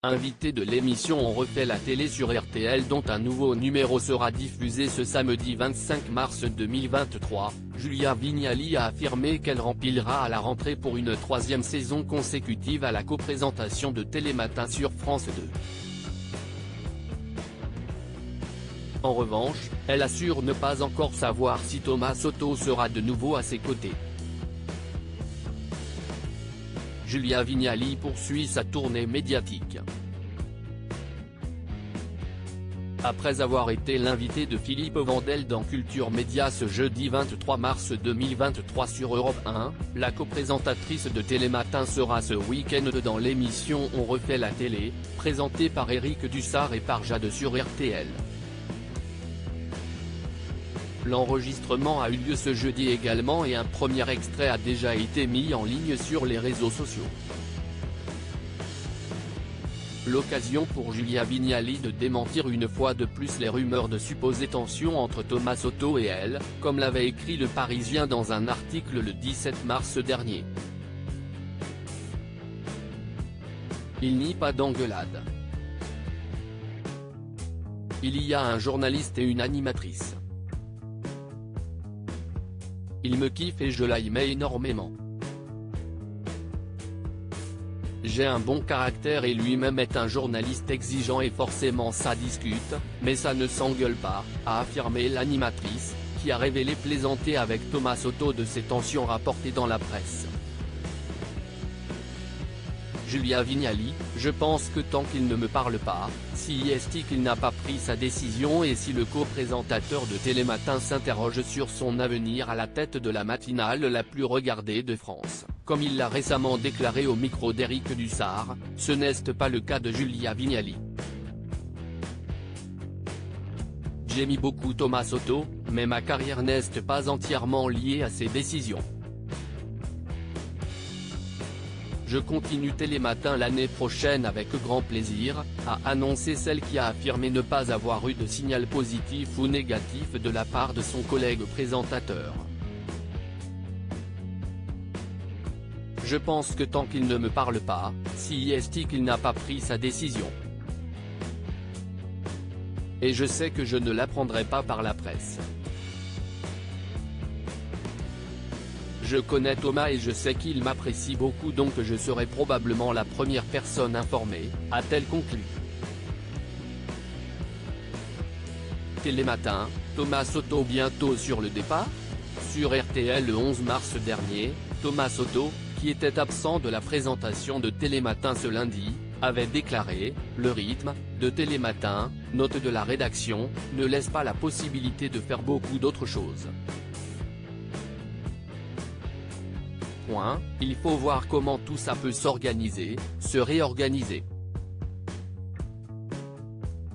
Invité de l'émission On refait la télé sur RTL dont un nouveau numéro sera diffusé ce samedi 25 mars 2023, Julia Vignali a affirmé qu'elle remplira à la rentrée pour une troisième saison consécutive à la coprésentation de Télématin sur France 2. En revanche, elle assure ne pas encore savoir si Thomas Soto sera de nouveau à ses côtés. Julia Vignali poursuit sa tournée médiatique. Après avoir été l'invité de Philippe Vandel dans Culture Média ce jeudi 23 mars 2023 sur Europe 1, la coprésentatrice de Télématin sera ce week-end dans l'émission On refait la télé, présentée par Éric Dussart et par Jade sur RTL. L'enregistrement a eu lieu ce jeudi également et un premier extrait a déjà été mis en ligne sur les réseaux sociaux. L'occasion pour Julia Vignali de démentir une fois de plus les rumeurs de supposées tensions entre Thomas Soto et elle, comme l'avait écrit Le Parisien dans un article le 17 mars dernier. Il n'y a pas d'engueulade. Il y a un journaliste et une animatrice. Il me kiffe et je l'aimais énormément. J'ai un bon caractère et lui-même est un journaliste exigeant et forcément ça discute, mais ça ne s'engueule pas, a affirmé l'animatrice, qui a révélé plaisanter avec Thomas Soto de ces tensions rapportées dans la presse. Julia Vignali, je pense que tant qu'il ne me parle pas, si est-il qu'il n'a pas pris sa décision et si le co-présentateur de Télématin s'interroge sur son avenir à la tête de la matinale la plus regardée de France, comme il l'a récemment déclaré au micro d'Éric Dussart, ce n'est pas le cas de Julia Vignali. J'aime beaucoup Thomas Soto, mais ma carrière n'est pas entièrement liée à ses décisions. Je continue Télématin l'année prochaine avec grand plaisir, a annoncé celle qui a affirmé ne pas avoir eu de signal positif ou négatif de la part de son collègue présentateur. Je pense que tant qu'il ne me parle pas, si est-il qu'il n'a pas pris sa décision. Et je sais que je ne l'apprendrai pas par la presse. Je connais Thomas et je sais qu'il m'apprécie beaucoup donc je serai probablement la première personne informée, a-t-elle conclu. Télématin, Thomas Soto bientôt sur le départ ? Sur RTL le 11 mars dernier, Thomas Soto, qui était absent de la présentation de Télématin ce lundi, avait déclaré « Le rythme de Télématin, note de la rédaction, ne laisse pas la possibilité de faire beaucoup d'autres choses. Il faut voir comment tout ça peut s'organiser, se réorganiser. »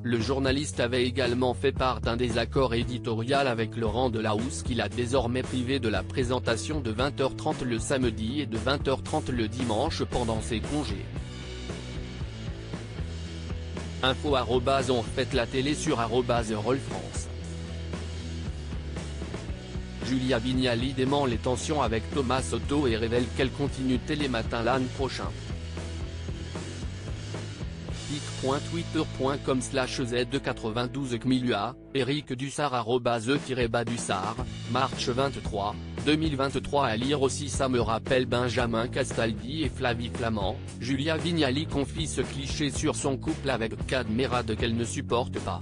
Le journaliste avait également fait part d'un désaccord éditorial avec Laurent Delahousse qu'il a désormais privé de la présentation de 20h30 le samedi et de 20h30 le dimanche pendant ses congés. Info @ On refait la télé sur @RTL France. Julia Vignali dément les tensions avec Thomas Soto et révèle qu'elle continue Télématin l'an prochain. pic.twitter.com/z92cmua, Éric Dussart @e-dussart, March 23, 2023 à lire aussi. Ça me rappelle Benjamin Castaldi et Flavie Flament, Julia Vignali confie ce cliché sur son couple avec Kad Merad qu'elle ne supporte pas.